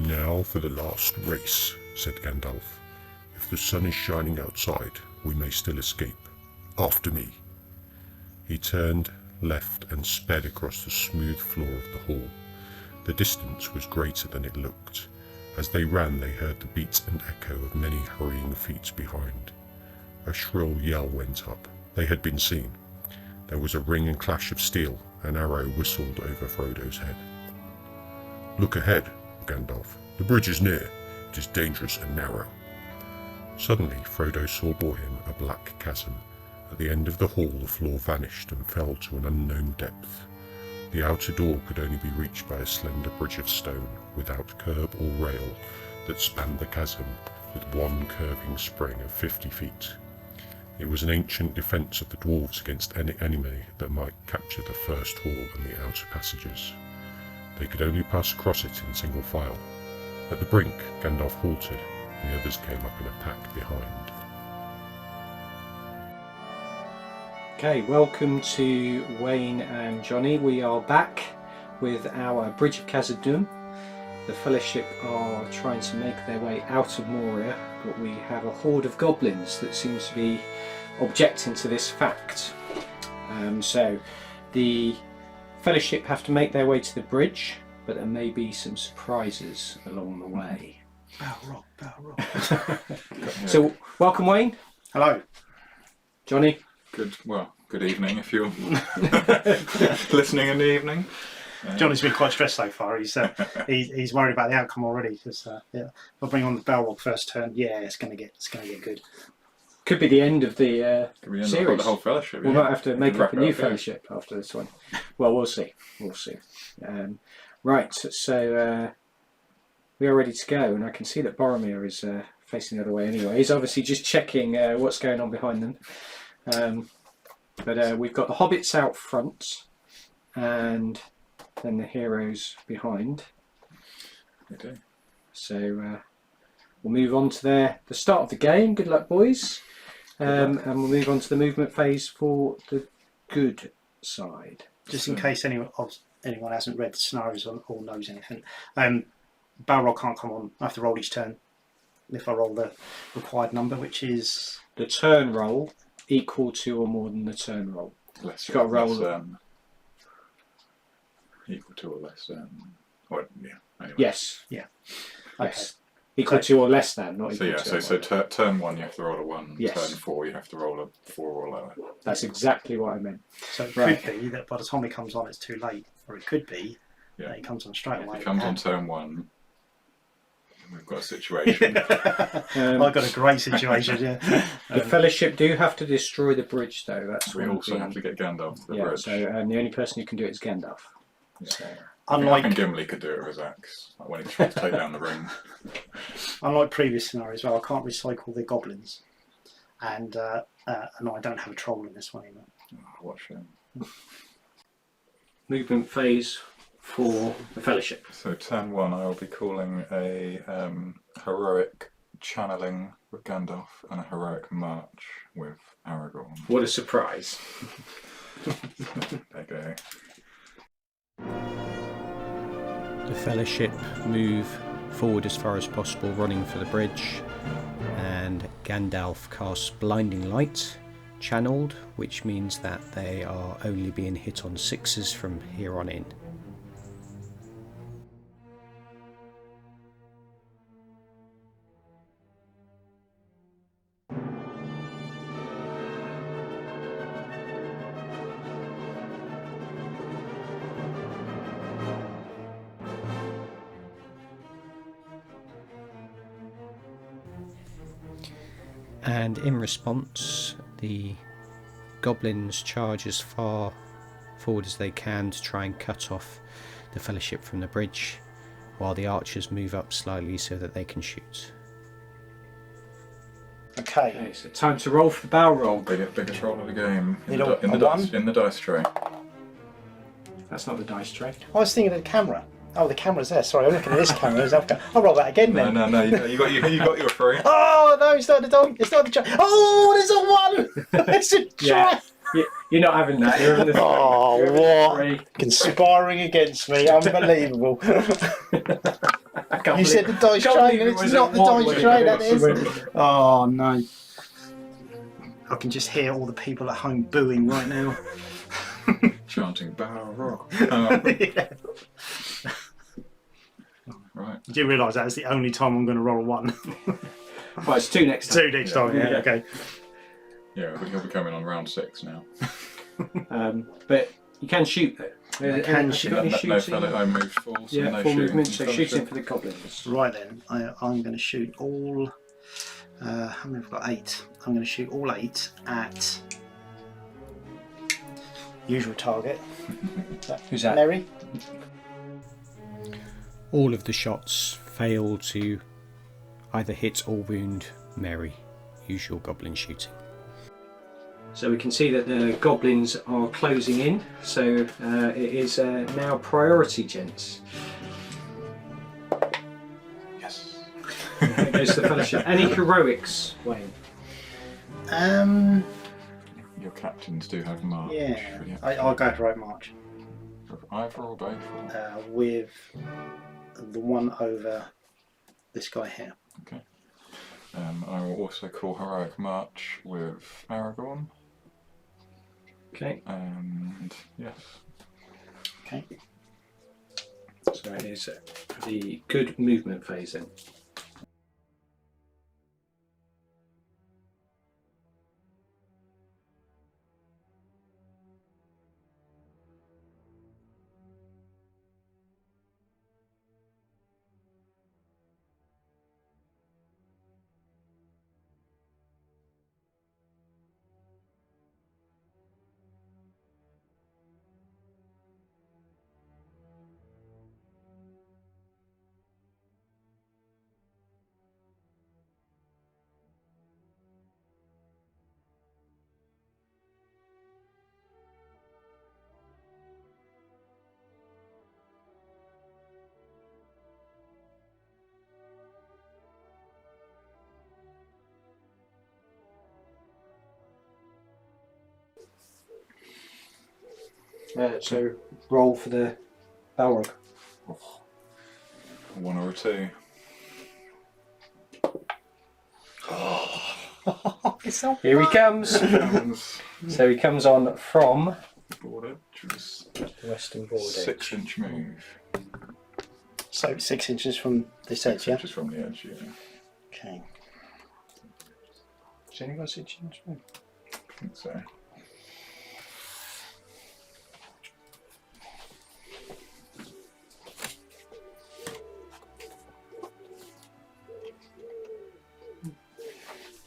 Now for the last race, said Gandalf. If the sun is shining outside, we may still escape. After me. He turned left and sped across the smooth floor of the hall. The distance was greater than it looked. As they ran, they heard the beat and echo of many hurrying feet behind. A shrill yell went up. They had been seen. There was a ring and clash of steel. An arrow whistled over Frodo's head. Look ahead, Gandalf. The bridge is near. It is dangerous and narrow. Suddenly, Frodo saw before him a black chasm. At the end of the hall, the floor vanished and fell to an unknown depth. The outer door could only be reached by a slender bridge of stone, without curb or rail, that spanned the chasm with one curving spring of 50 feet. It was an ancient defence of the dwarves against any enemy that might capture the first hall and the outer passages. They could only pass across it in single file. At the brink, Gandalf halted, and the others came up in a pack behind. Okay, welcome to Wayne and Johnny. We are back with our Bridge of Khazad-Dum. The Fellowship are trying to make their way out of Moria, but we have a horde of goblins that seems to be objecting to this fact. So the Fellowship have to make their way to the bridge, but there may be some surprises along the way. Bow rock. So, welcome Wayne. Hello. Johnny. Good evening if you're listening in the evening. Johnny's been quite stressed so far. He's worried about the outcome already. Because if I bring on the Balrog first turn, it's going to get good. Could be the end of the Could be the end series. of the whole fellowship. We might have to make up a new yeah. Fellowship after this one. Well, we'll see. Right, so we are ready to go, and I can see that Boromir is facing the other way anyway. He's obviously just checking what's going on behind them. But we've got the hobbits out front, and then the heroes behind. Okay. So we'll move on to the start of the game. Good luck, boys. And we'll move on to the movement phase for the good side. Just in case anyone hasn't read the scenarios or knows anything, Balrog can't come on. I have to roll each turn. If I roll the required number, which is The turn roll equal to or more than the turn roll. Less, You've got to roll less, equal to or less. Anyway. Yes. Yeah. Yes. Equal to or less than, not equal to. So turn 1 you have to roll a 1. Yes. Turn 4 you have to roll a 4 or lower. That's exactly what I meant. so it Right. could be that by the time he comes on, it's too late, or it could be that he comes on straight If away. he comes on turn 1, we've got a situation. I've got a great situation. Yeah. The Fellowship do have to destroy the bridge, though. That's We one of also the- have to get Gandalf to the Yeah. bridge. So the only person who can do it is Gandalf. Yeah. So, I think Unlike Gimli could do it with his axe, like when he tried to take down the ring. previous scenarios, I can't recycle the goblins, and I don't have a troll in this one either. Oh, what a shame. movement phase for the Fellowship. So turn 1 I will be calling a heroic channeling with Gandalf and a heroic march with Aragorn. What a surprise! There you go. The Fellowship move forward as far as possible, running for the bridge, and Gandalf casts Blinding Light, channeled, which means that they are only being hit on 6s from here on in. And in response, the goblins charge as far forward as they can to try and cut off the Fellowship from the bridge, while the archers move up slightly so that they can shoot. Okay. So time to roll for the Balrog. Biggest roll of the game. In the dice tray. That's not the dice tray. I was thinking of the camera. Oh, the camera's there. Sorry, I'm looking at this camera. I'll roll that again then. No, you got your 3. Oh no, it's not the dog. It's not the giant. Oh, there's a 1. It's a Yeah. giant. You're not having that. You're having the three. Oh, You're having the what? three. Conspiring against me, unbelievable. I can't You said the dice can't train, believe and it it's was not a the one dice when it train, went- that she is. went- Oh no. I can just hear all the people at home booing right now. Chanting Balrog. Yeah. Right. Do you realise that's the only time I'm going to roll a 1? Well, it's 2 next time. 2 next time, yeah, Yeah. okay. Yeah, but he'll be coming on round 6 now. But you can shoot though. I can Have you shoot. got any No shooting? fellow, I moved full, so Yeah, no full shooting. movement. So Fellowship. shooting for the goblins. Right then, I'm going to shoot all. How many have I got? 8. I'm going to shoot all 8 at usual target. Who's that? Merry. All of the shots fail to either hit or wound Mary. Usual goblin shooting. So we can see that the goblins are closing in. So it is now priority, gents. Yes. There goes the fellowship. Any heroics, Wayne? Your captains do have march. Yeah, Yeah. I'll go heroic march Of either or both. Or... with the one over this guy here. Okay. I will also call heroic march with Aragorn. Okay. And yes. Okay. So it is the good movement phase then. So roll for the Balrog. Oh. 1 or a 2. Here he comes. So he comes on from Border, which was the western border. 6-inch move. So 6 inches from this edge, 6 yeah? inches from the edge, yeah. Okay. Has anyone got 6 inches? I think so.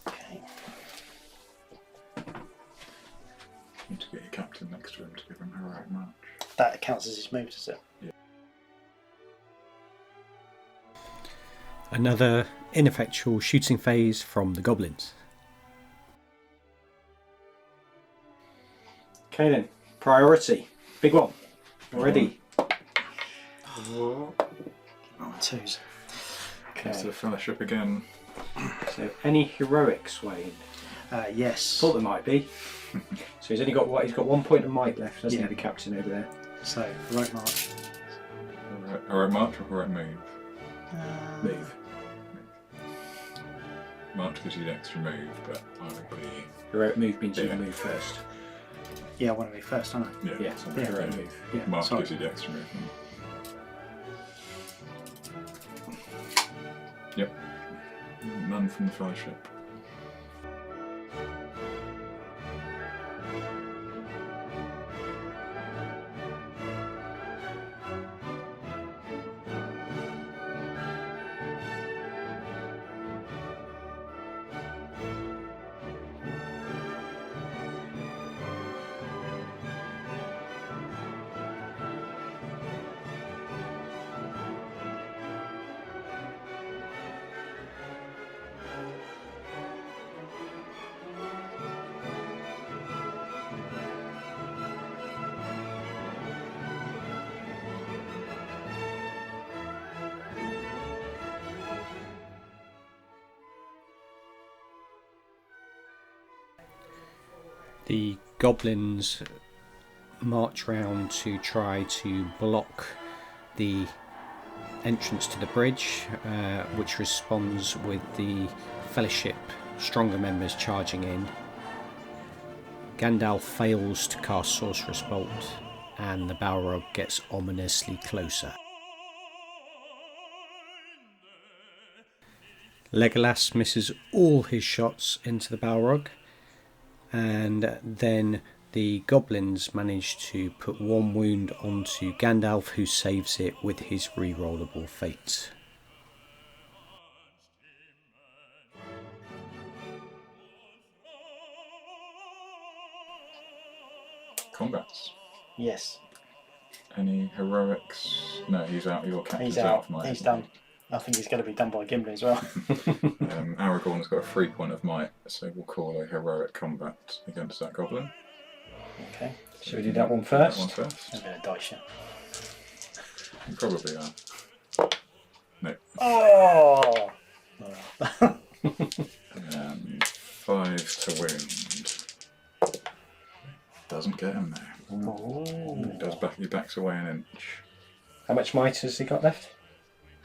Okay. Need to get your captain next to him to give him heroic march. That counts as his move, does it? Another ineffectual shooting phase from the goblins. Okay then. Priority. Big one. Already. Oh, 2s. Okay. So Okay. the fellowship again. So any heroics, Wayne? Yes. Thought there might be. So he's only got what? He's got 1 point of might left, hasn't Yeah. he? The captain over there. So heroic march. Heroic march or heroic move? Move. March gives you the extra move, but I would be... Heroic move means you Yeah. move first. Yeah, I want to be first, don't I? Yeah, Yeah. so Yeah. Heroic move. Yeah. March sorry. gives you the extra movement. Yep. None from the fellowship. The goblins march round to try to block the entrance to the bridge, which responds with the Fellowship stronger members charging in. Gandalf fails to cast Sorcerer's Bolt, and the Balrog gets ominously closer. Legolas misses all his shots into the Balrog, and then the goblins manage to put one wound onto Gandalf, who saves it with his rerollable fate. Combats. Yes, Any heroics? No, he's out. Your captain's he's out. of might. He's done. I think he's going to be done by Gimli as well. Aragorn's got a 3 point of might, so we'll call a heroic combat against that goblin. Okay. Should we do that one first? That one first. I'm going to dice you. You probably are. No. Oh! 5 to wound. Doesn't get him there. He does he backs away an inch. How much might has he got left?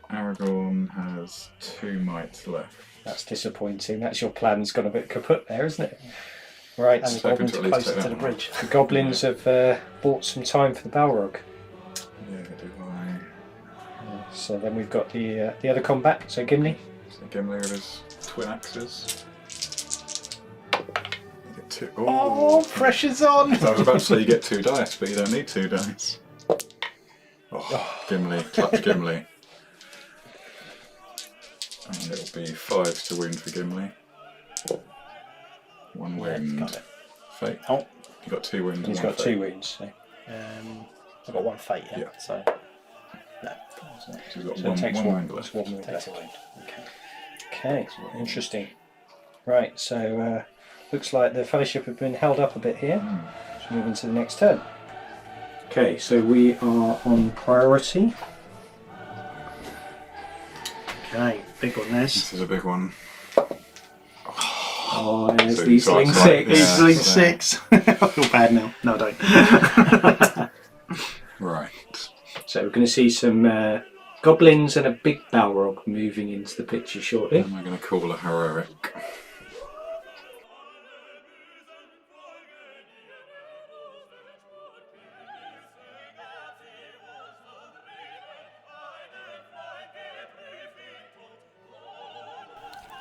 Aragorn has 2 might left. That's disappointing. That's your plan's gone a bit kaput there, isn't it? Right. And the So goblins to are at least closer take to the that one. bridge. The goblins have bought some time for the Balrog. Yeah, do I? So then we've got the other combat. So Gimli. So Gimli with his twin axes. You get 2. Oh, pressure's on! I was about to say you get 2 dice, but you don't need 2 dice. Oh, Gimli, clutch Gimli. And it'll be 5 to wound for Gimli. 1 wound. Got it. Fate. Oh. You got 2 wounds. And he's and 1 got fate. 2 wounds. So, I've got 1 fate, yeah. Yeah. So, no. So he's got so it 1 takes wound that's left. 1 wound Takes left. a wound. Okay. Okay, interesting. Right, so looks like the Fellowship have been held up a bit here. Let's move into the next turn. Okay, so we are on priority. Okay, big one there's. This is a big one. Oh, there's So the you got Sling slight- 6. yeah. He's doing so- 6. I feel bad now. No, I don't. Right. So we're going to see some goblins and a big Balrog moving into the picture shortly. Am I going to call a heroic?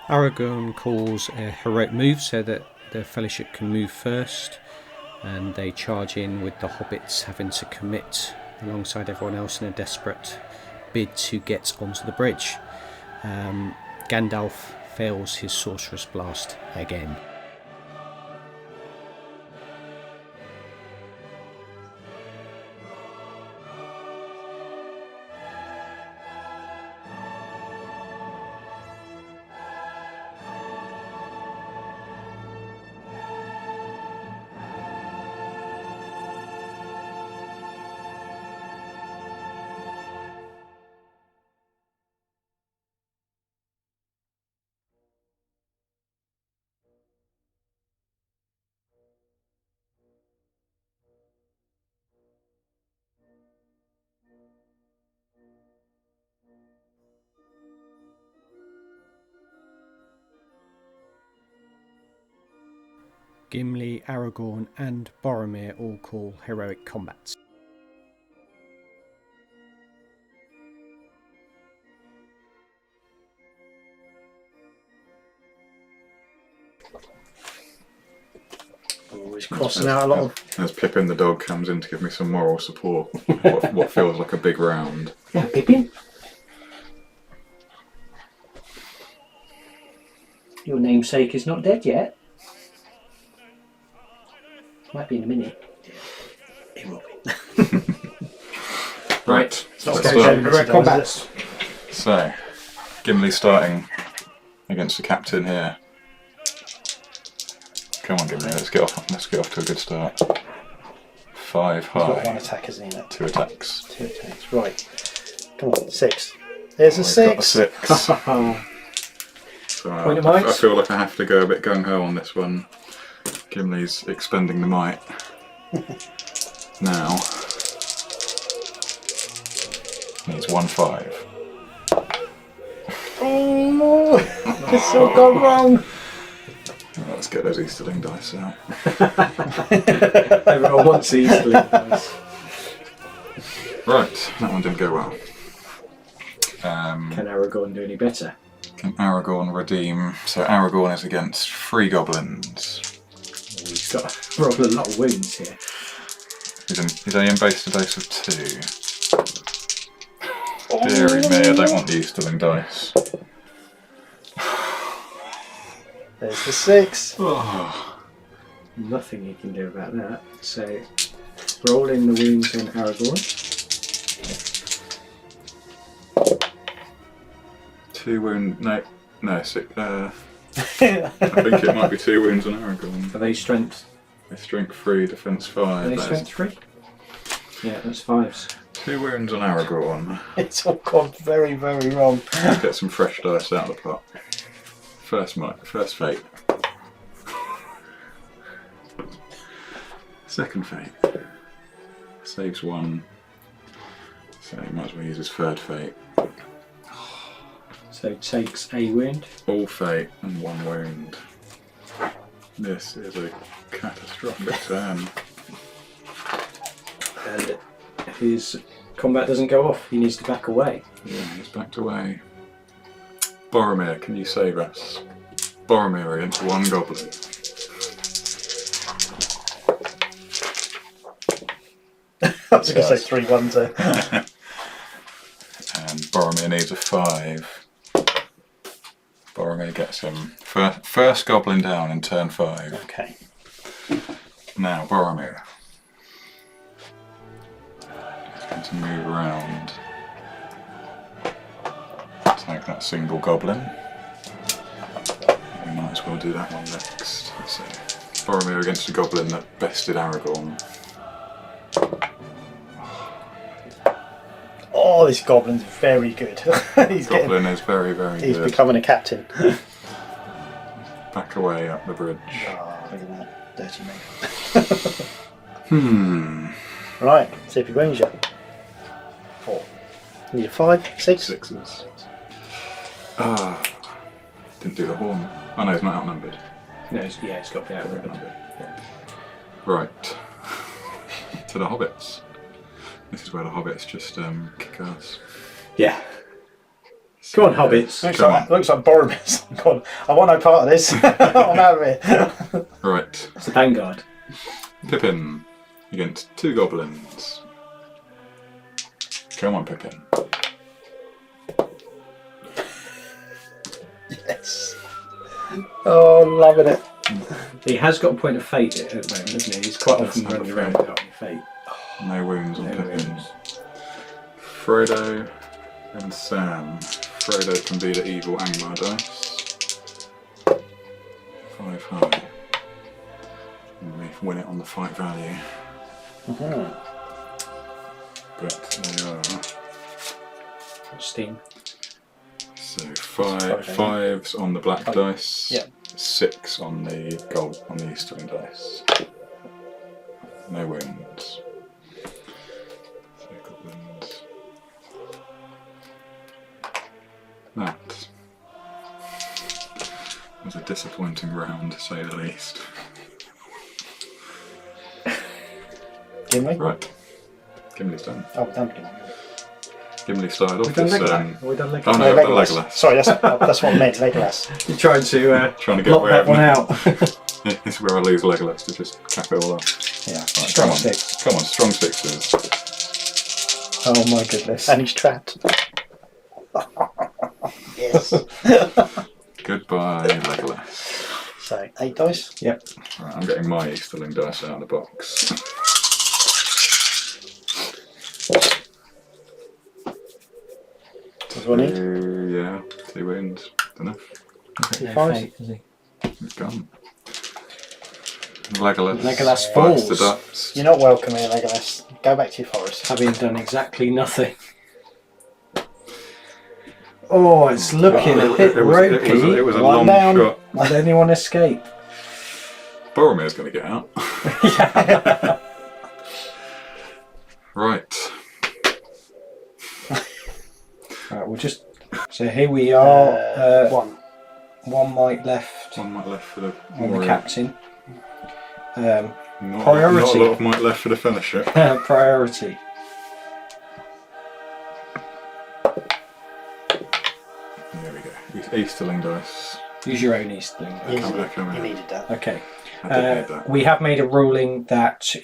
Aragorn calls a heroic move so that the Fellowship can move first, and they charge in with the hobbits having to commit alongside everyone else in a desperate bid to get onto the bridge. Gandalf fails his Sorcerer's Blast again. Gimli, Aragorn and Boromir all call heroic combats. Always crossing out a lot of. As Pippin the dog comes in to give me some moral support. what feels like a big round. Yeah, Pippin. Your namesake is not dead yet. Might be in a minute. It will be. Right. not let's okay, start. Jamie. Heroic combats. So, Gimli starting against the captain here. Come on, Gimli. Let's get off to a good start. 5 He's got 1 high. attack, hasn't he? 2 attacks. 2 attacks. Right. Come on, 6. There's a We've got a 6. 6. So Point of I might. feel like I have to go a bit gung ho on this one. Gimli's expending the might. Now. Needs 1-5. Oh, it's all gone wrong. Let's get those Easterling dice out. Everyone wants the Easterling dice. Right, that one didn't go well. Can Aragorn do any better? Can Aragorn redeem? So Aragorn is against 3 goblins. Oh, he's got rather a lot of wounds here. He's only embraced a dose of 2. Deary me, I don't want the Easterling dice. There's the 6. Oh. Nothing he can do about that. So roll in the wounds on Aragorn. 2 wounds. No, 6. I think it might be 2 wounds on Aragorn. Are they strength? They're strength 3, defense 5. Are they strength 3? Yeah, that's 5s. 2 wounds on Aragorn. It's all gone very, very wrong. Let's get some fresh dice out of the pot. First fate. Second fate. Saves 1. So he might as well use his third fate. So takes a wound. All fate and 1 wound. This is a catastrophic turn. And his combat doesn't go off. He needs to back away. Yeah, he's backed away. Boromir, can you save us? Boromir against 1 goblin. I was going to say 3 1s there. And Boromir needs a 5. Boromir gets him. First goblin down in turn 5. Okay. Now, Boromir. He's going to move around. Take that single goblin. We might as well do that one next. So, Boromir against a goblin that bested Aragorn. Oh, this goblin's very good. Goblin is very, very He's good. becoming a captain. Back away up the bridge. Oh, look at that. Dirty me. Right, see if he wounds you. 4. Need a 5, 6. 6s. Ah, didn't do the horn. Oh no, he's not outnumbered. No, it's got to be outnumbered. Yeah. Right. To the hobbits. This is where the hobbits just kick ass. Yeah. Go on, hobbits. Looks like Boromir's gone. I want no part of this. I'm out of here. Right. It's the Vanguard. Pippin against 2 goblins. Come on, Pippin. Yes. Oh, loving it. He has got a point of fate at the moment, hasn't he? He's quite often running around without any fate. No wounds on No Pippin. wounds. Frodo and Sam. Frodo can be the evil Angmar dice. 5 high. And we win it on the fight value. But they are. Steam. So 5s on the black dice. Yeah. 6 on the gold on the Easterling dice. No wounds. So goblins. That was a disappointing round, to say the least. Gimli? Right. Gimli's done. Oh, we're done Gimli. Gimli started off We've done this. Legolas. We've done Legolas. Oh no, No, I've done Legolas. Legolas. Sorry, that's what I meant, Legolas. You're trying to Trying to get block away that with one it. out. This is where I lose Legolas to just cap it all off. Yeah. Right, Strong come on. 6. Come on, strong 6s. Oh my goodness. And he's trapped. Yes. Goodbye, Legolas. So, 8 dice. Yep. Right, I'm getting my Easterling dice out of the box. Does one in? 2 wounds. Enough. No 5. fate, is he? It's gone. Legolas. Legolas bites the falls. dust. You're not welcome here, Legolas. Go back to your forest. Having done exactly nothing. Oh, it's looking a bit ropey. It was a One long down. shot. Did anyone escape? Boromir's going to get out. Right. Right, we'll just. So here we are. One. Might left One might left for the on Moria. the captain. Not Priority. a lot of might left for the fellowship. Priority. There we go. Easterling dice. Use your own Eastling. Okay. You needed that. Okay. I did need that. We have made a ruling that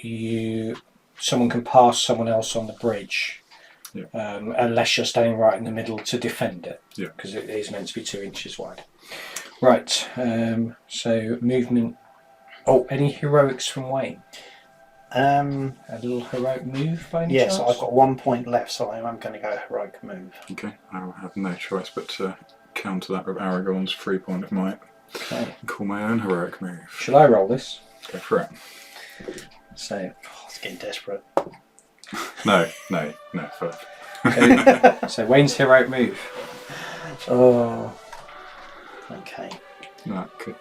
someone can pass someone else on the bridge, Yeah. unless you're standing right in the middle to defend it, Yeah. because it is meant to be 2 inches wide. Right. So movement. Oh, any heroics from Wayne? A little heroic move by any Yes, chance? I've got 1 point left, so I'm going to go heroic move. Okay, I will have no choice but to counter that with Aragorn's 3 point of might Okay. and call my own heroic move. Shall I roll this? Go for it. So, Oh, it's getting desperate. No, first. so Wayne's heroic move. Oh. Okay. No, could.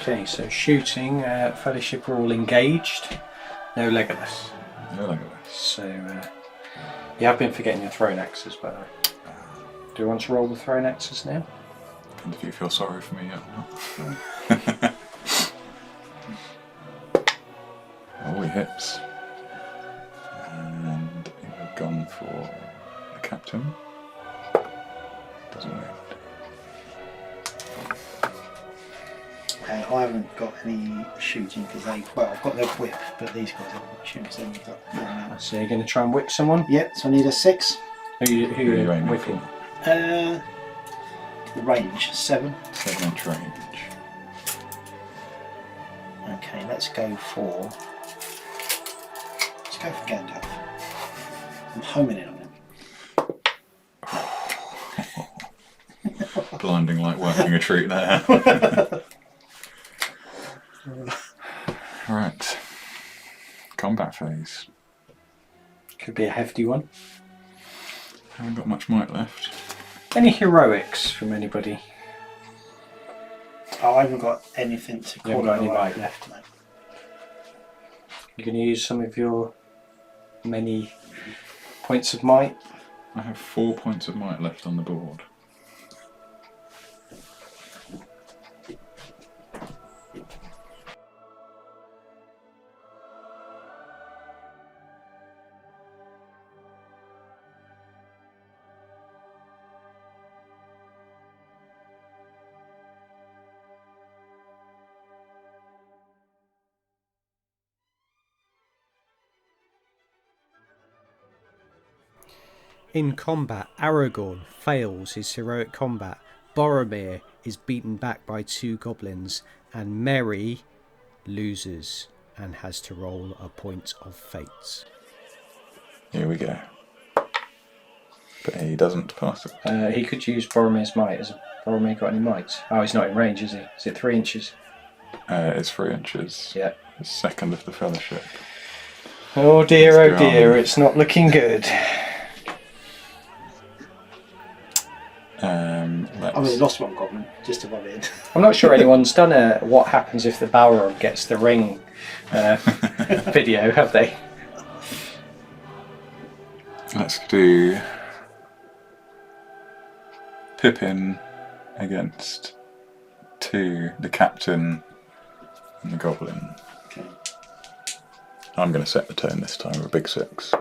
Okay, so shooting, Fellowship are all engaged. No Legolas. No, look at this. So, you have been forgetting your thrown axes, by the way. Do you want to roll the thrown axes now? Depends if you feel sorry for me yet or not. Oh, he hits. And we've gone for the captain. Doesn't move. I haven't got any shooting because I've got their whip, but these guys haven't got shooting because they've got no ammo. So you're going to try and whip someone? Yep, so I need a 6. Who Who are you aiming whipping? for? Range 7. 7-inch range. Okay, let's go for Gandalf. I'm homing it on him. Blinding light working a treat there. Right. Combat phase. Could be a hefty one. Haven't got much might left. Any heroics from anybody? Oh, I haven't got anything to You haven't call got it any right. might left. No. You're going to use some of your many points of might? I have 4 points of might left on the board. In combat, Aragorn fails his heroic combat. Boromir is beaten back by 2 goblins, and Merry loses and has to roll a point of fate. Here we go. But he doesn't pass it. He could use Boromir's might. Has Boromir got any might? Oh, he's not in range, is he? Is it 3 inches? It's 3 inches. Yeah. The second of the fellowship. Oh dear, Let's oh go dear, on. it's not looking good. Let's... I mean, lost one goblin just above it. I'm not sure anyone's done a what happens if the Balrog gets the ring video, have they? Let's do Pippin against 2, the captain and the goblin. Okay. I'm going to set the tone this time with a big 6.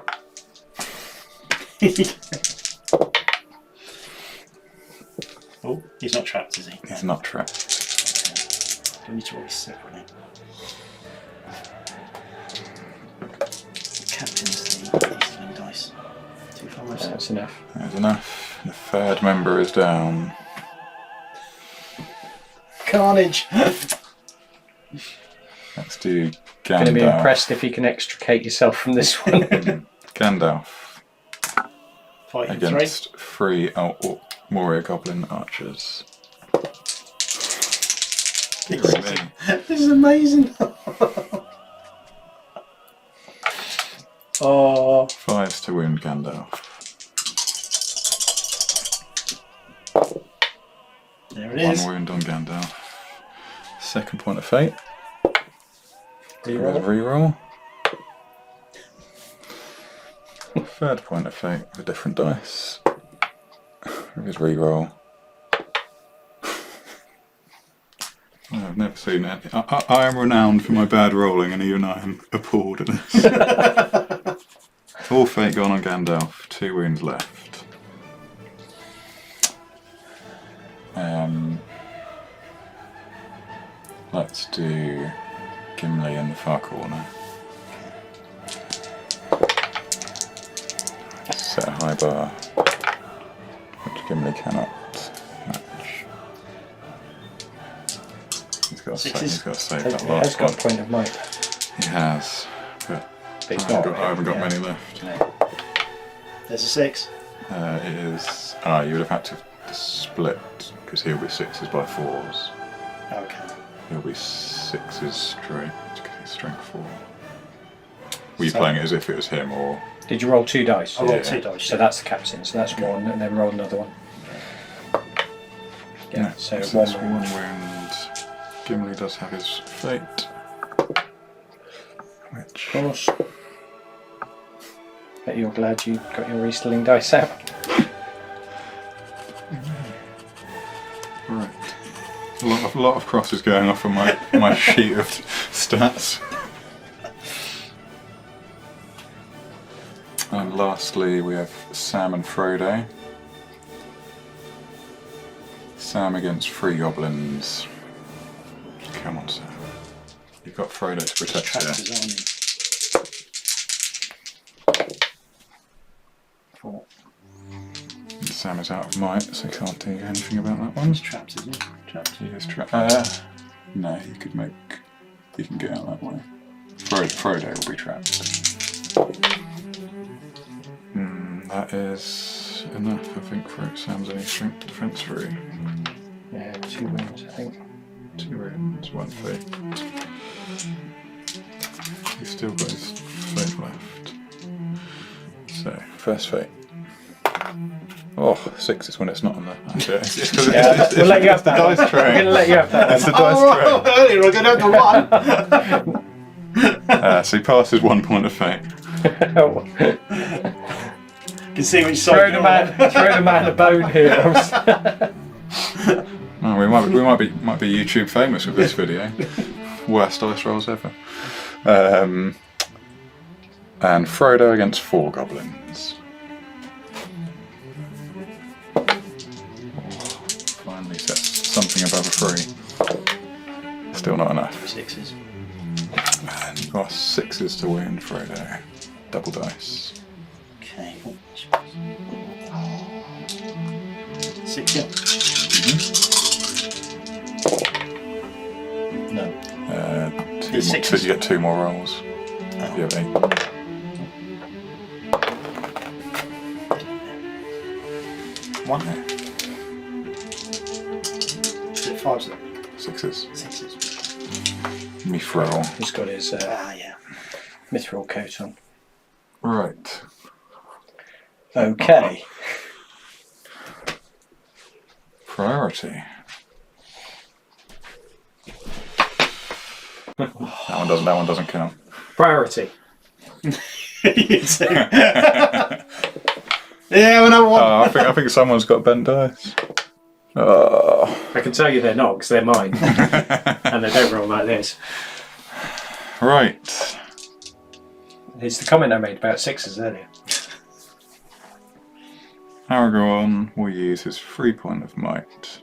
Oh, he's not trapped, is he? He's not trapped. Okay. Do need to roll separately. Captain's That's enough. There's enough. The third member is down. Carnage! Let's do Gandalf. Going to be impressed if you can extricate yourself from this one. Gandalf Fighting against three Moria Goblin archers. Dear me. 3. This is amazing! Oh, 5s to wound Gandalf. there it is. 1 wound on Gandalf. Second point of fate. Reroll. Reroll. Third point of fate with a different dice. With his reroll. I've never seen any. I am renowned for my bad rolling, and even I am appalled at this. All fate gone on Gandalf. 2 wounds left. Let's do Gimli in the far corner. Set a high bar, which Gimli cannot match. He's got to save that He last has got a one. point of might. He has, but But I haven't got many left. No. There's a 6. It is. You would have had to split because he'll be 6s by 4s. Okay. He'll be 6s straight because he's strength 4. Were you So- playing it as if it was him or? Did you roll 2 dice? I rolled Yeah. 2 dice. So that's the captain. So that's 1, and then roll another one. Yeah. So that's 1 one wound. wound. Gimli does have his fate, which Of course. Bet you're glad you got your restyling dice out. right. A lot of crosses going off on my sheet of stats. And lastly, we have Sam and Frodo. Sam against 3 goblins. Come on, Sam. You've got Frodo to protect Trapped here. his army. 4. Sam is out of might, so can't do anything about that one. He's trapped, isn't he? Trapped. He is trapped. No, you could make. You can get out that way. Frodo will be trapped. That is enough, I think, for it. Sam's only strength defense 3. Yeah, 2 wounds, I think. 2 wounds, 1 fate. He's still got his fate left. So, first fate. Oh, 6 is when it's not on there. It's 'cause it's We'll let you have that. the dice We're tray. going to let you have that. It's the dice tray. Earlier we're going to have the 1. So he passes 1 point of fate. You can see which Throw side the man a bone here. Oh, we might be YouTube famous with this video. Worst dice rolls ever. And Frodo against 4 goblins. Finally sets something above a 3. Still not enough. 6s. And you've got 6s to wound Frodo. Double dice. Okay. 6, yeah. No. 2 more, Sixes. you get 2 more rolls. You have 8. One. Is it 5s then? 6s. 6s. Mithril. He's got his Yeah. mithril coat on. Right. Okay. Priority. That one doesn't count. Priority. You too. Yeah, another one. I think someone's got bent dice. Oh. I can tell you they're not, because they're mine. And they don't roll like this. Right. It's the comment I made about 6s earlier. Aragorn will use his 3 point of might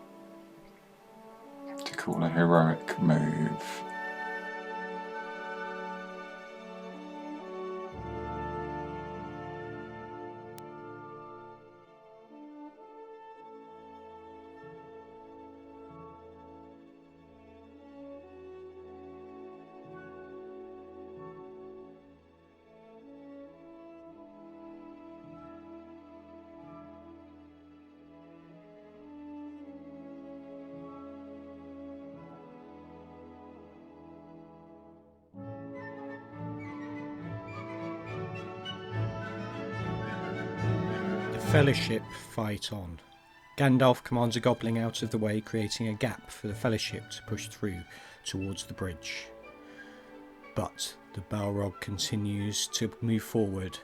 to call a heroic move. Fellowship fight on. Gandalf commands a goblin out of the way, creating a gap for the Fellowship to push through towards the bridge. But the Balrog continues to move forward,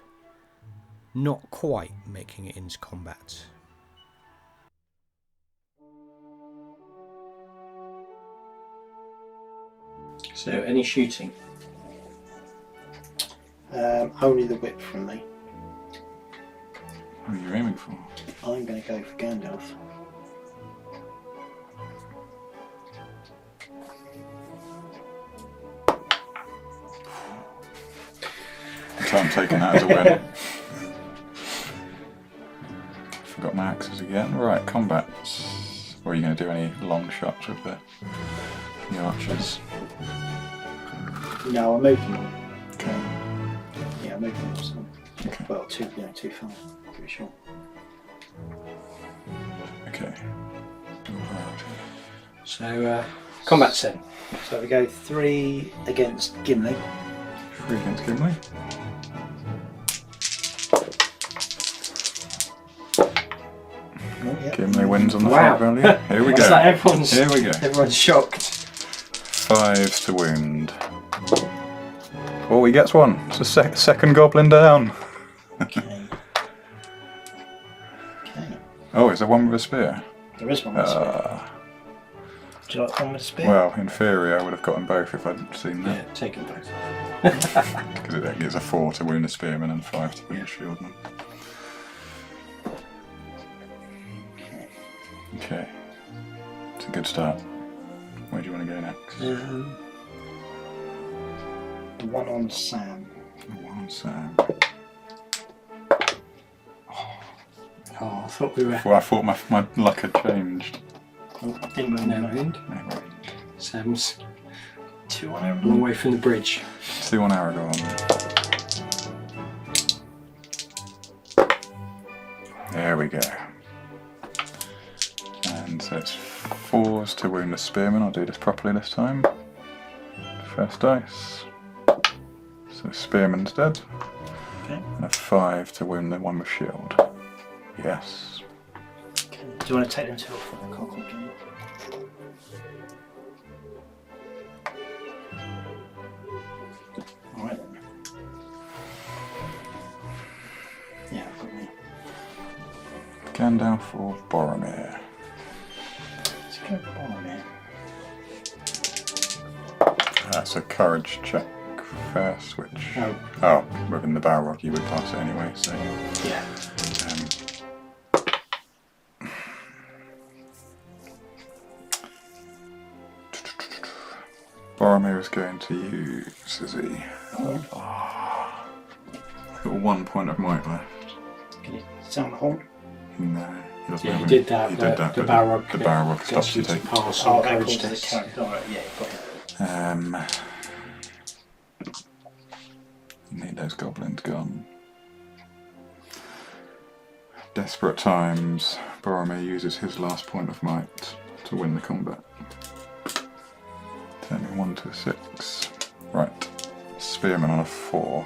not quite making it into combat. So, any shooting? Only the whip from me. Who are you aiming for? I'm going to go for Gandalf. So I'm taking that as a win. Forgot my axes again. Right, combat. Or are you going to do any long shots with the archers? No, I'm moving on. Okay. Yeah, I'm moving on. So. Okay. Well, too far. Pretty sure. Okay. So, combat then. So we go 3 against Gimli. 3 against Gimli. Oh, yeah. Gimli wins on the Wow. fight value. Here we It's go. like everyone's, Here we go. everyone's shocked. 5 to wound. Oh, he gets one. It's the second goblin down. Okay. Okay. Oh, is there one with a spear? There is one with a spear. Do you like one with a spear? Well, in theory, I would have gotten both if I'd seen Yeah, that. take them both. Because it gives a 4 to wound a spearman and 5 to wound a shieldman. Okay. It's a good start. Where do you want to go next? The one on Sam. One Sam. Oh, I thought we were. Well, I thought my luck had changed. Oh, didn't move No no. wind. Anyway, Sam's 2 on a long everyone. way from the bridge. 2 on Aragorn. There we go. And so it's 4s to wound the spearman. I'll do this properly this time. First dice. So spearman's dead. Okay. And a 5 to wound the one with shield. Yes. Okay. Do you want to take them 2 off? I can't quite do it. Alright then. Yeah, I've got me. Gandalf or Boromir? Let's go Boromir. That's a courage check first, which... Oh. Oh, within the Balrog you would pass it anyway, so... Yeah. Boromir is going to use, is he? Oh. Got 1 point of might left. Can you sound the horn? No, he doesn't Yeah, have he any. did that. He the, did that, the but Balrog. the Balrog gets stops you you to taking. pass Oh, on that courage calls the tests. character. Alright, yeah, got it. Need those goblins gone. Desperate times, Boromir uses his last point of might to win the combat. Turning 1 to a 6. Right, spearman on a 4.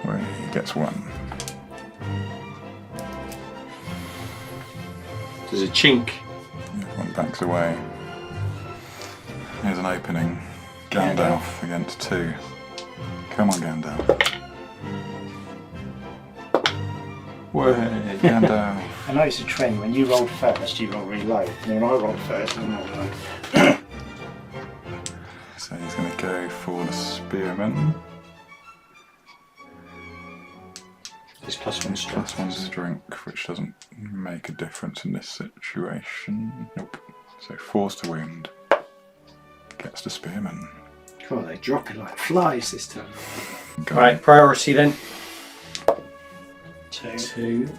Where he gets 1. There's a chink. Everyone backs away. Here's an opening. Gandalf against 2. Come on, Gandalf. Way, Gandalf. I noticed a trend. When you rolled first, you rolled really low. And when I rolled first, I rolled low. So he's going to go for the spearman. It's +1 strength. +1 strength, which doesn't make a difference in this situation. Nope. So 4s to wound. Gets the spearman. Oh, they drop it like flies this time. Go. Right, priority then. 2. 2.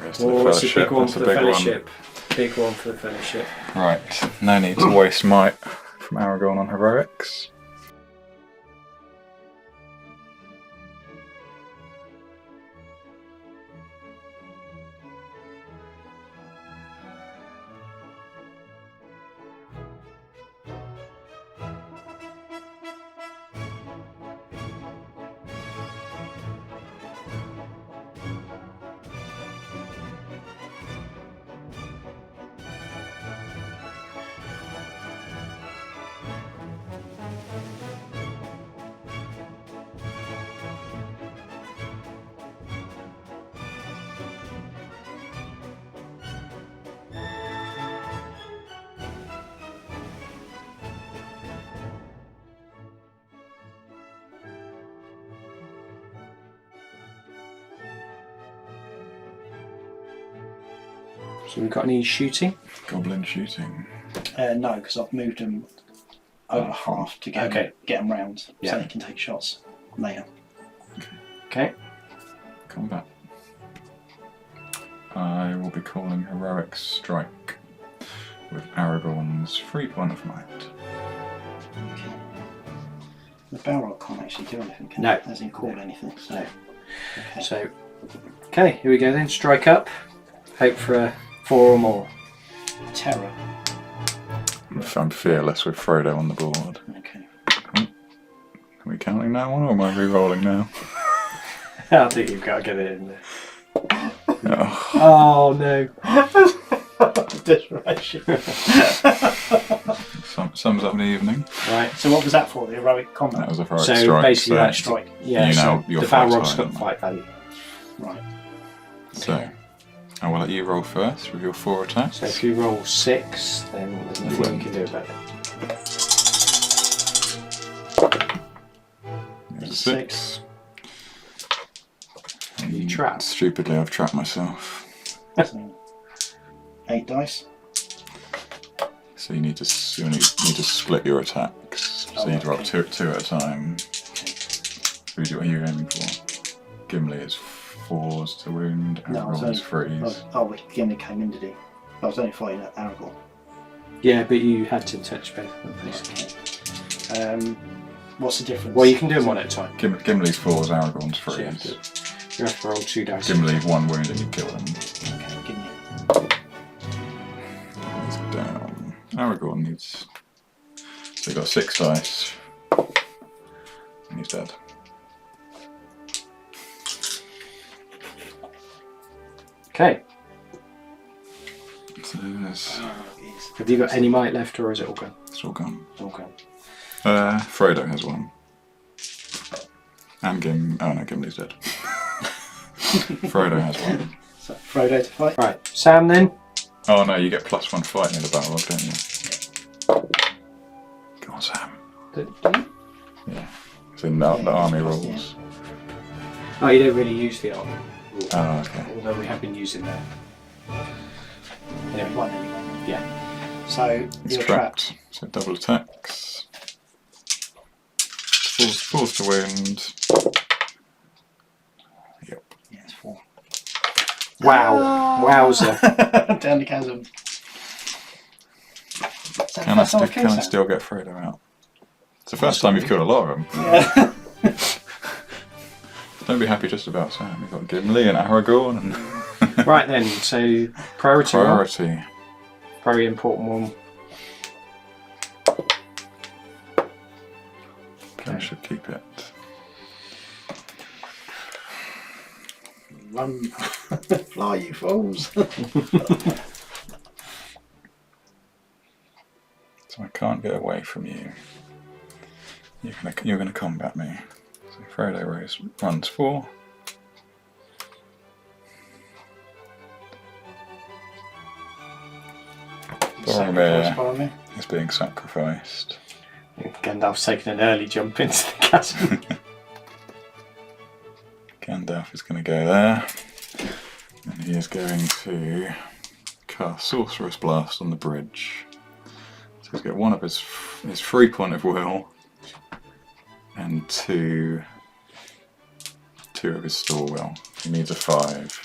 Goes to the Oh, it's a big fellowship. one That's for a the big one. fellowship. Big one for the fellowship. Right, no need to waste might from Aragorn on heroics. So we've got any shooting? Goblin shooting. No, because I've moved them over half to get them round, so Yeah. they can take shots later. Okay. Combat. I will be calling Heroic Strike with Aragorn's 3 point of light. Okay. The Balrog can't actually do anything, can No. it? Hasn't called anything. So. No. Okay. So, okay, here we go then. Strike up. Hope for a 4 or more. Terror. I'm fearless with Frodo on the board. Okay. Are we counting that one or am I re-rolling now? I think you've got to get it in there. Oh, Oh no. Desperation. sums up the evening. Right. So what was that for? The heroic combat? That was a Heroic So Strike. basically so that's Strike. Yeah, You so know your the fight's Balrog's higher got than fight value. Right. So, I will let you roll first with your 4 attacks. So if you roll 6, then there's nothing you can do about it. There's a 6. You trapped. Stupidly, I've trapped myself. So 8 dice. So you need to split your attacks. So you drop two at a time. What are you aiming for? Gimli is 4s to wound, and No, I was Aragorn is 3s. Oh, Gimli came in, did he? I was only fighting at Aragorn. Yeah, but you had to touch both of them basically. Okay. What's the difference? Well, you can do them one at a time. Gimli's 4s, Aragorn's So you have 3s. to roll 2 dice. Gimli 1 wound and you kill him. Okay, Gimli. He's down. Aragorn needs. So he got 6 dice. And he's dead. Okay. So there's. Have you got any might left or is it all gone? It's all gone. All gone. Frodo has 1. And oh no, Gimli's dead. Frodo has 1. So Frodo to fight. Right, Sam then? Oh no, you get +1 fighting in the Balrog, don't you? Go on, Sam. Yeah. It's in the army rules. Oh, you don't really use the army rule, Oh, okay. although we have been using that. Anyway, One anyway. yeah. So It's you're trapped. So double attacks. Falls to wound. Yep. Yeah, it's 4. Wow. Wowzer. Down the chasm. Can I still get Frodo out? It's the first time you've killed a lot of them. Yeah. Don't be happy just about Sam. You've got Gimli and Aragorn and Right then, so priority one. priority. Very important one. I should keep it. Run. Fly, you fools. So I can't get away from you. You're gonna combat me. So Frodo runs 4. Boromir is being sacrificed. Gandalf's taking an early jump into the chasm. Gandalf is going to go there. And he is going to cast Sorcerer's Blast on the bridge. So he's got 1 of his 3 point of will. And 2 of his store will. He needs a 5.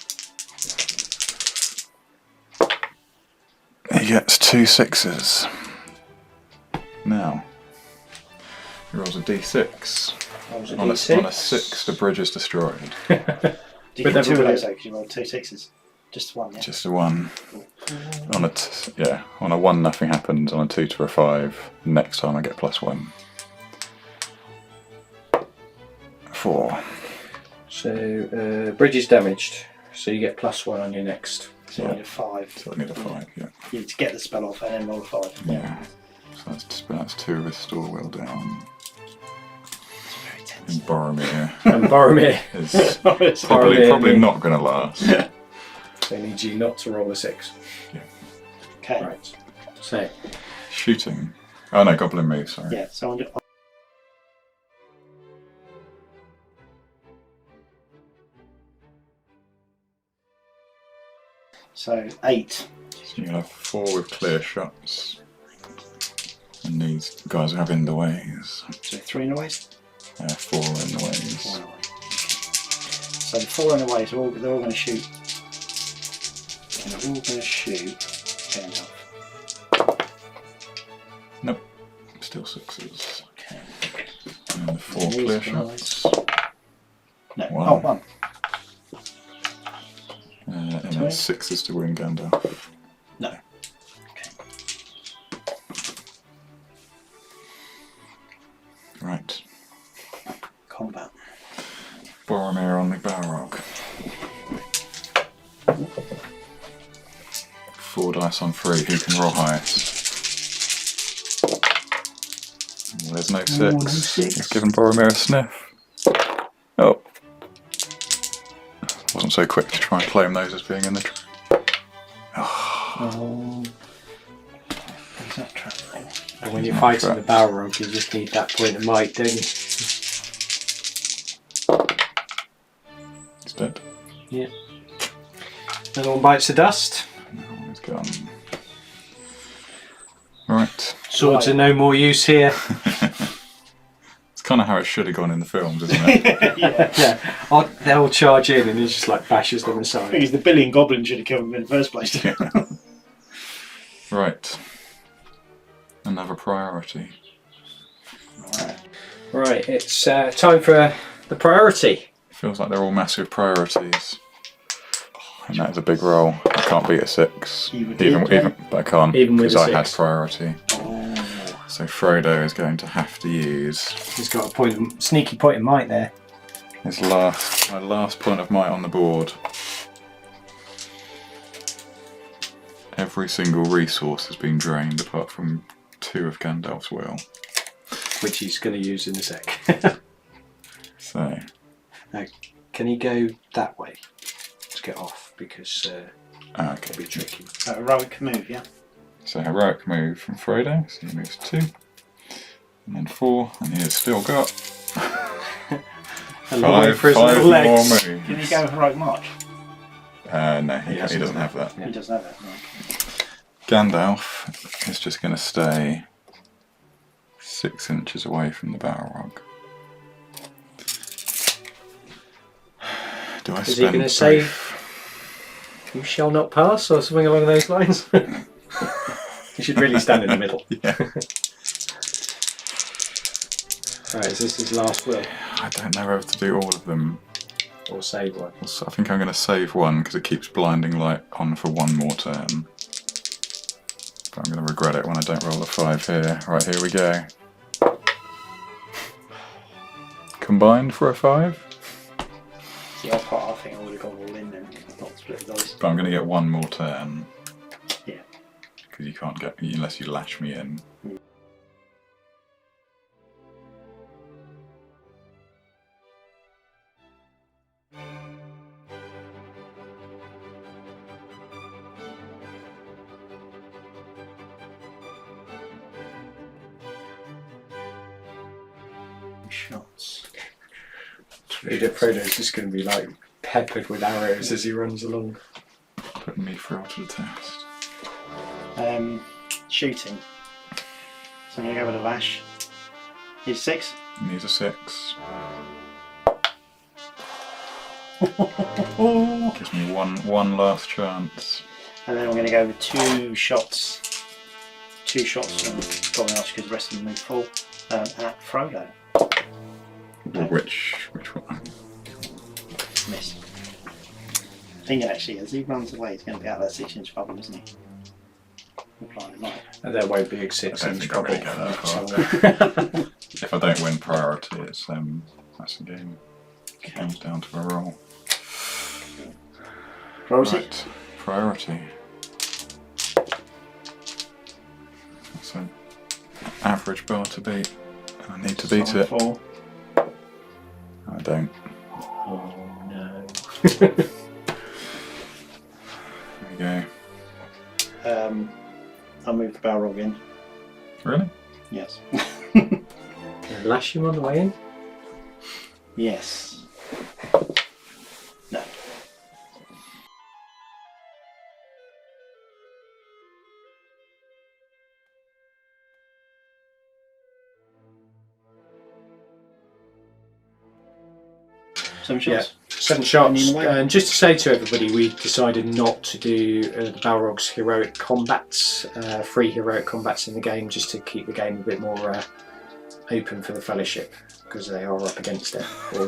He gets 2 6s. Now, he rolls a d6. On a 6, the bridge is destroyed. Do you But get 2 of everybody- those though, because you rolled 2 6s? Just 1, yeah? Just a 1. On a 1 nothing happens, on a 2 to a 5. Next time I get +1. 4. So, bridge is damaged, so you get +1 on your next. So you need a 5. So I need a 5, yeah. You need to get the spell off and then roll a 5. Yeah. So that's 2 of his store will down. It's very tense. And Boromir And Boromir. is Boromir probably needs- not going to last. They need you not to roll a 6. Okay. Right. So, Shooting. Oh no, Goblin move, sorry. Yeah, so So 8. So you'll have 4 with clear shots. And these guys will have in the ways. So 3 in the ways? 4 in the ways. 4 in the ways. So the 4 in the ways, they're all going to shoot. And they're all going to shoot Gandalf. Nope. Still 6s. Okay. And the 4 These clear guys. shots. No. 1. Oh, 1. And then 6s to win Gandalf. No. Okay. Right. Combat. Boromir on the Balrog. 4 dice on 3. Who can roll highest? Well, there's no 6. no 6. You've given Boromir a sniff. Oh. Wasn't so quick to try and claim those as being in the trap. Oh. Is that travelling? And when you're fighting the Balrog, you just need that point of might, don't you? He's dead. Yeah. Another one bites the dust. No, he's gone. Right. Swords are no more use here. It's kind of how it should have gone in the films, isn't it? Yeah. They'll charge in and he just like bashes them aside. Because the Billion Goblin should have killed him in the first place. Right. Another priority. Right, it's time for the priority. Feels like they're all massive priorities. And that is a big roll. I can't beat a 6. Even, but I can't Even with because a I had 6. priority. Oh. So Frodo is going to have to use He's got a sneaky point of might there. his my last point of might on the board. Every single resource has been drained apart from 2 of Gandalf's will. Which he's going to use in a sec. So Now, can he go that way to get off? Because okay. it'll be tricky. Heroic move, yeah. So heroic move from Frodo. So he moves 2. And then 4. And he has still got A long way for his little more legs. moves. Can he go heroic march? No, he doesn't have that. He doesn't have that. No. Gandalf is just going to stay 6 inches away from the Balrog. Do I Is he spend going to say, both? "You shall not pass," or something along those lines? You should really stand in the middle. Yeah. Right, is this his last will? I don't know whether to do all of them. Or save one? So I think I'm going to save one because it keeps blinding light on for 1 more turn. But I'm going to regret it when I don't roll a 5 here. Right, here we go. Combined for a 5. See, I think I would have gone all in then, not split those. But I'm going to get 1 more turn. Yeah. Because you can't get unless you lash me in. Shots. Frodo's just going to be like peppered with arrows as he runs along. Putting me through to the test. Shooting. So I'm going to go with a lash. He's 6. Needs a 6. Gives me one last chance. And then I'm going to go with 2 shots. 2 shots from Balin because the rest of them move full at Frodo. Which one? Missed. Thinking actually, as he runs away, he's going to be out of that 6-inch bubble, isn't he? Blind light. And there won't be a I don't 6-inch think I'll bubble. really go that far. If I don't win priority, it's that's the game. It comes down to a roll. Priority? Right, priority. That's an average bar to beat. I need to beat it. 4. I don't. Oh no. There we go. I'll move the Balrog in. Really? Yes. Can I lash him on the way in? Yes. No. 7 Yeah, shots. 7 shots. Any in the way? And just to say to everybody, we decided not to do the Balrog's heroic combats, free heroic combats in the game, just to keep the game a bit more open for the Fellowship, because they are up against it, or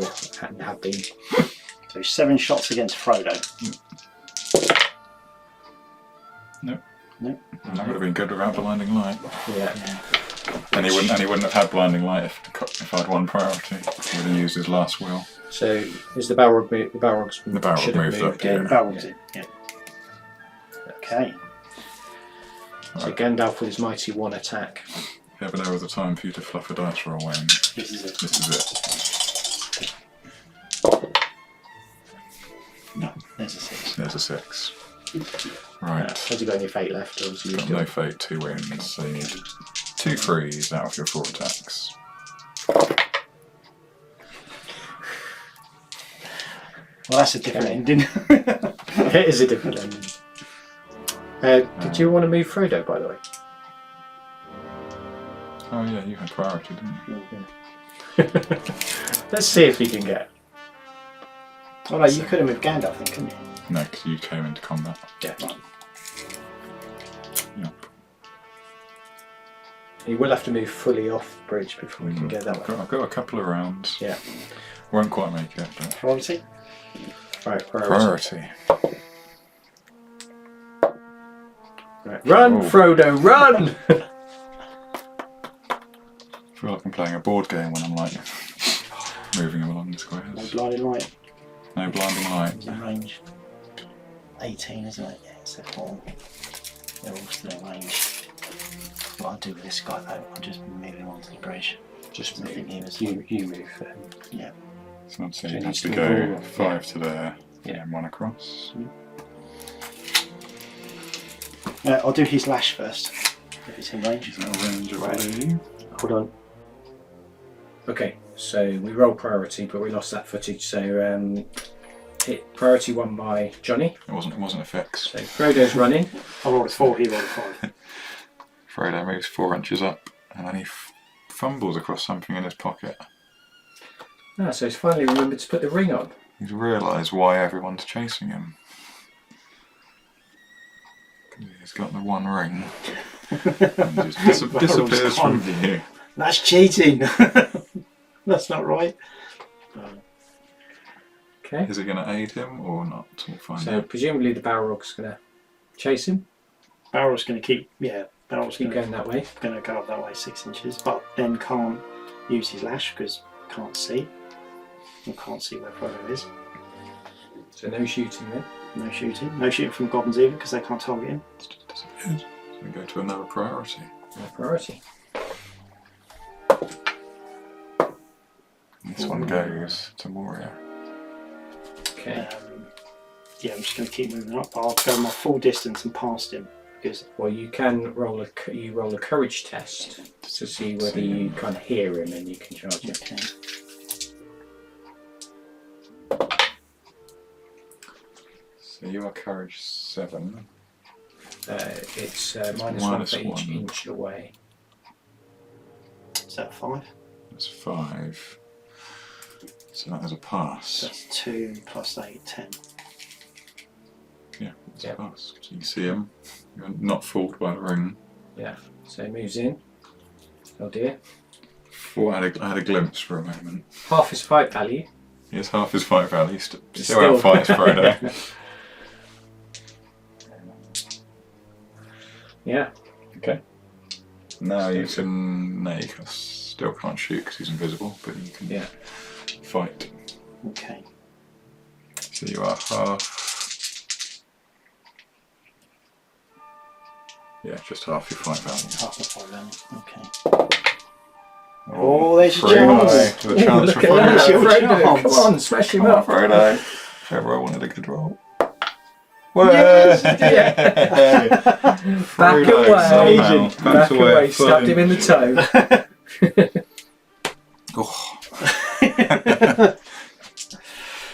have been. So 7 shots against Frodo. Nope. Nope. That would have been good without blinding light. Yeah. And he wouldn't have had blinding light if I'd won priority. He would have used his last will. So is the Balrog move? The Balrogs The Balrog should have moved moved up, in. yeah. Balrog's in. Yeah. Okay. So Gandalf with his mighty 1 attack. Yeah, but there was a time for you to fluff a dice roll, Wayne. This is it. This is it. No, there's a 6. There's a 6. Right. Has he got any fate left? Or has he Got no fate, 2 wins, so you need 2 threes out of your 4 attacks. Well, that's a different Okay. ending. It is a different ending. Did you want to move Frodo, by the way? Oh yeah, you had priority, didn't you? Let's see if he can get. Oh no, you could have moved Gandalf then, couldn't you? No, because you came into combat. Yeah. Right. Yep. He will have to move fully off the bridge before we can get that one. I've got a couple of rounds. Yeah. Won't quite make it, but Priority? Right, priority. priority. Right. Run, Oh. Frodo, run! I feel like I'm playing a board game when I'm like moving him along the No squares. blinding light. No blinding light. It's in range. 18, isn't it? Yeah, it's at all. They're all still in range. What I'll do with this guy though, I'll just move him onto the bridge. Just I think he was. you move. Yeah. So I'd say So you he have needs to to go move, 5 to there, Yeah. and 1 across. I'll do his lash first, if it's in range. He's out of range, I Right. believe. Hold on. Okay, so we roll priority, but we lost that footage. So hit priority 1 by Johnny. It wasn't a fix. So Frodo's running. I rolled a 4, he rolled a 5. Frodo moves 4 inches up, and then he fumbles across something in his pocket. Ah, so he's finally remembered to put the ring on. He's realised why everyone's chasing him. He's got the 1 ring. And just disappears from view. That's cheating! That's not right. Okay. Is it going to aid him or not? We'll find So out. presumably the Balrog's going to chase him. Barrel's going to keep, Barrel's Keep going going that way. to go up that way 6 inches, but then can't use his lash because can't see. You can't see where Frodo is. So no shooting then. No shooting. No shooting from goblins either because they can't target him. It just disappears. So we go to another priority. No priority. This one goes to Moria. Okay. Yeah, I'm just going to keep moving up. I'll go my full distance and past him because Well, you can roll a courage test to see whether you kind of hear him and you can charge him. okay. So you are courage 7. It's minus Minus 1 for each 1. inch away. Is that 5? That's 5. So that is a pass. That's 2 plus 8, 10. Yeah, it's Yeah. a pass. So you can see him. You're not fooled by the ring. Yeah. So he moves in. Oh dear. I had a glimpse for a moment. Half his fight value. He has half his fight value. Still Still. outfights Frodo. Yeah. Okay. Now you can. No, still can't shoot because he's invisible, but you can Yeah. fight. Okay. So you are half. Yeah, just half your fight value. Half the 5 then. Okay. Oh, there's your Very chance. high. The chance Look for at that, Frodo. Frodo. chance. Come on, smash him Come on, up. Frodo. If ever I wanted a good roll. Yes, Way! Back Frodo away. somehow Back backs away, away. Stabbed him in the toe. Oh.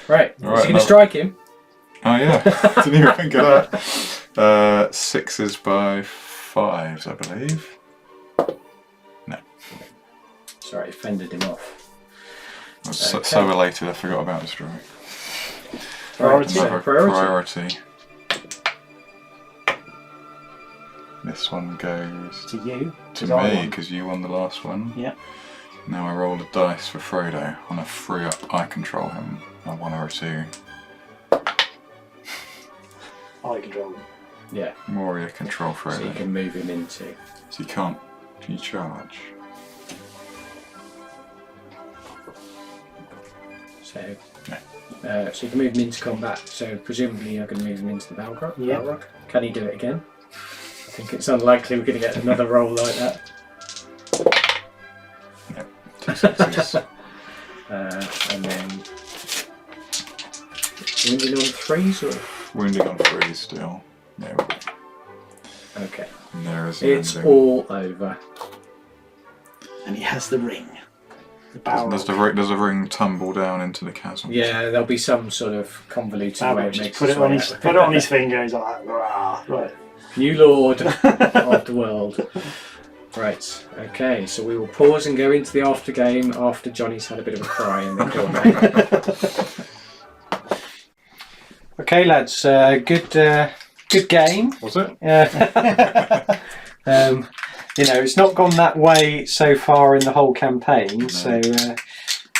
Right. Is he Right, going to no. strike him? Oh yeah, didn't even think of that. 6s by 5s, I believe. Sorry, fended him off. I was so elated I forgot about destroy. Priority. Another priority. This one goes To you. to me because you won the last one. Yeah. Now I roll a dice for Frodo. On a 3-up, I control him. A 1 or a 2. I control them. Yeah. Moria control Frodo. So you can move him into. So you can't. Can you charge? So. No. So you can move him into combat. So presumably you're going to move him into the Balrog. Yeah. Balrog. Can he do it again? I think it's unlikely we're going to get another roll like that. Yep. 2 6s. And then wounding on 3s or Wounding on 3 still. There we go. okay. And there is the It's ending. all over. And he has the ring. The Does the ring tumble down into the chasm? Yeah, there'll be some sort of convoluted way Balrog it just makes put its it on way his out. put it on his finger. He's like, rah, right. New Lord of the world. Right, okay, so we will pause and go into the after game after Johnny's had a bit of a cry in the corner. Okay, lads, good game. Was it? It's not gone that way so far in the whole campaign, No. so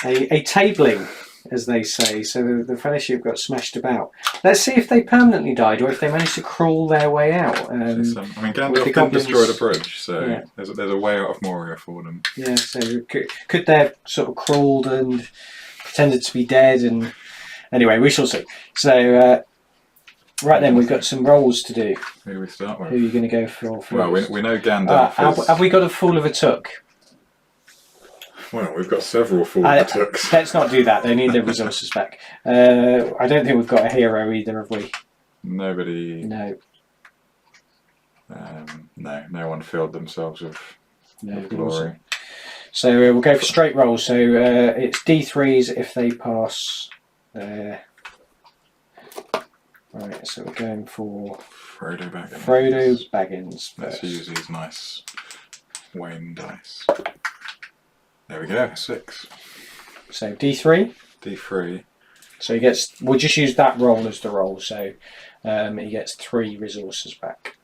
a tabling, as they say. So the Fellowship got smashed about. Let's see if they permanently died or if they managed to crawl their way out. I mean, with the Gandalf didn't goblins- destroy the bridge, so Yeah. there's a way out of Moria for them. Yeah, so could they have sort of crawled and pretended to be dead? And anyway, we shall see. So right then, we've got some rolls to do. Who do we start with? Who are you going to go for first? Well, we know Gandalf is... have we got a Fool of a Took? Well, we've got several Fool of the Tooks. Let's not do that. They need their resources back. I don't think we've got a hero either, have we? Nobody... No. No one filled themselves with glory. So we'll go for straight rolls. So it's D3s if they pass. Right, so we're going for Frodo Baggins. Frodo Baggins Let's first. use these nice Wayne dice. There we go, 6. So D3. D3. So he gets. We'll just use that roll as the roll. So he gets 3 resources back.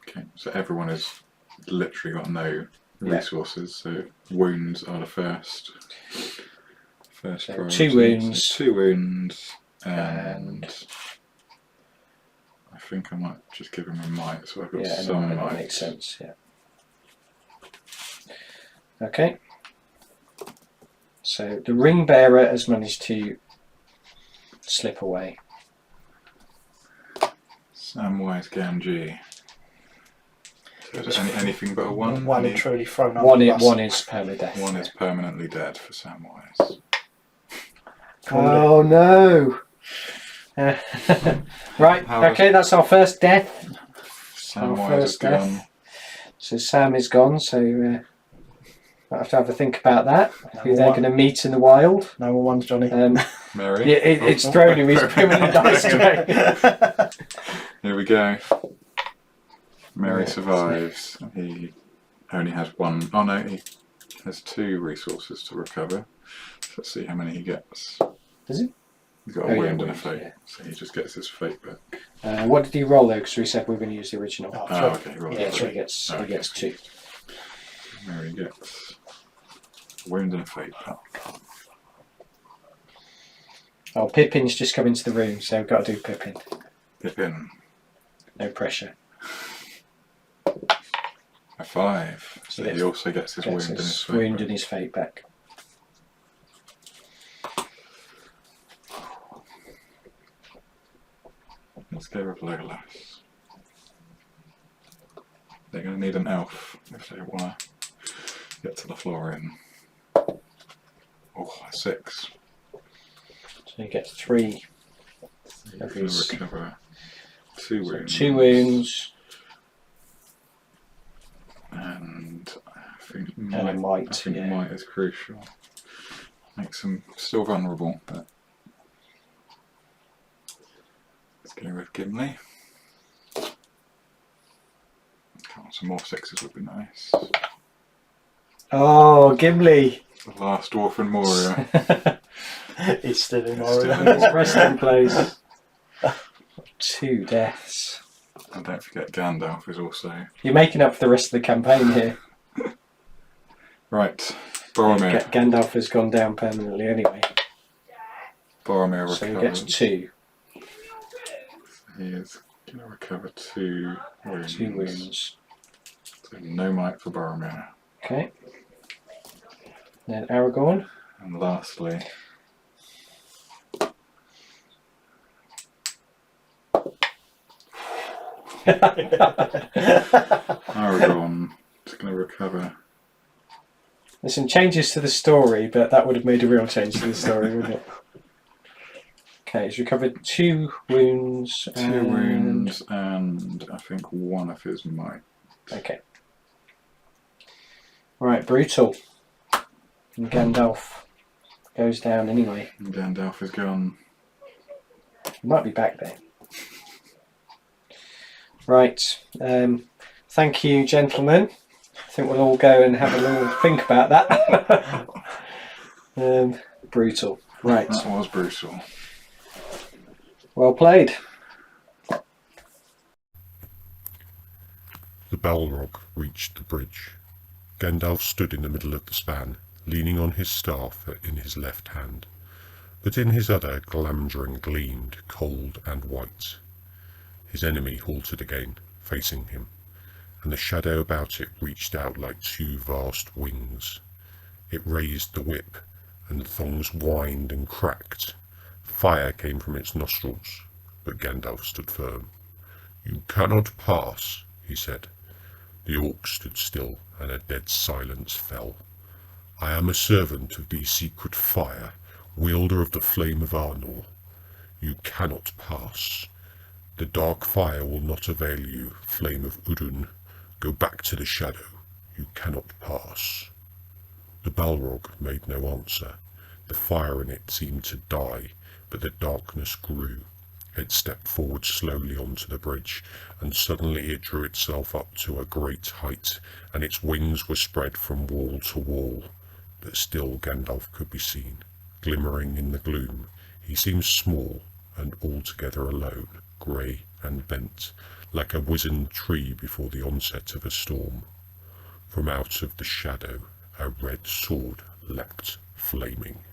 Okay, so everyone has literally got no resources, so wounds are the first So priority. 2 wounds. So 2 wounds, and I think I might just give him a might, so I've got some that might. makes sense. Yeah. Okay. So the ring bearer has managed to slip away. Samwise Gamgee. So is it anything but a 1? One and truly thrown under One the is bus. permadeath. One is permanently dead for Samwise. Oh no! Right. How Okay, that's our first death. Samwise is first death. gone. So Sam is gone. So I have to have a think about that. Who they're going to meet in the wild. No more ones, Johnny. Mary. Yeah, it's thrown him. He's put him in the dice tray. Here we go. Mary survives. He only has 1. Oh no, he has 2 resources to recover. Let's see how many he gets. Does he? He's got a Oh, yeah, wound and a wound, fate, yeah. so he just gets his fate back. What did he roll though? Because we said we were going to use the original. Oh, Oh, okay, right. Yeah, so he gets Okay. he gets 2. Mary gets a wound and a fate back. Oh, Pippin's just come into the room, so we've got to do Pippin. Pippin, No pressure. a 5. So He he also gets his wound and his his fate wound back. and his fate back. Let's go with Legolas. They're going to need an elf if they want to get to the floor in. Oh, a 6. So he gets 3. He's going to recover 2 So wounds. 2 wounds And I think and a might. I think Yeah. might is crucial. Makes them still vulnerable, but let's go with Gimli. Come on, some more 6s would be nice. Oh, Gimli! The last dwarf in Moria. It's still in It's still Moria. in His resting place. 2 deaths. And don't forget Gandalf is also... You're making up for the rest of the campaign here. Right, Boromir. Gandalf has gone down permanently anyway. Boromir So he recovers. gets 2. He is going to recover 2 wounds. 2 wounds. So no might for Boromir. Okay. Then Aragorn. And lastly... Aragorn is going to recover. There's some changes to the story, but that would have made a real change to the story, wouldn't it? Okay, he's recovered 2 wounds. 2 wounds and I think 1 of his might. Okay. Right, brutal. And Gandalf goes down anyway. And Gandalf is gone. He might be back there. Right. Thank you, gentlemen. I think we'll all go and have a little think about that. Brutal. Right. That was brutal. Well played. The Balrog reached the bridge. Gandalf stood in the middle of the span, leaning on his staff in his left hand, but in his other Glamdring gleamed, cold and white. His enemy halted again, facing him, and the shadow about it reached out like 2 vast wings. It raised the whip, and the thongs whined and cracked. Fire came from its nostrils, but Gandalf stood firm. "You cannot pass," he said. The orc stood still, and a dead silence fell. "I am a servant of the secret fire, wielder of the flame of Arnor. You cannot pass. The dark fire will not avail you, flame of Udun. Go back to the shadow. You cannot pass." The Balrog made no answer. The fire in it seemed to die, but the darkness grew. It stepped forward slowly onto the bridge, and suddenly it drew itself up to a great height, and its wings were spread from wall to wall. But still Gandalf could be seen, glimmering in the gloom. He seemed small and altogether alone, grey and bent, like a wizened tree before the onset of a storm. From out of the shadow a red sword leapt, flaming.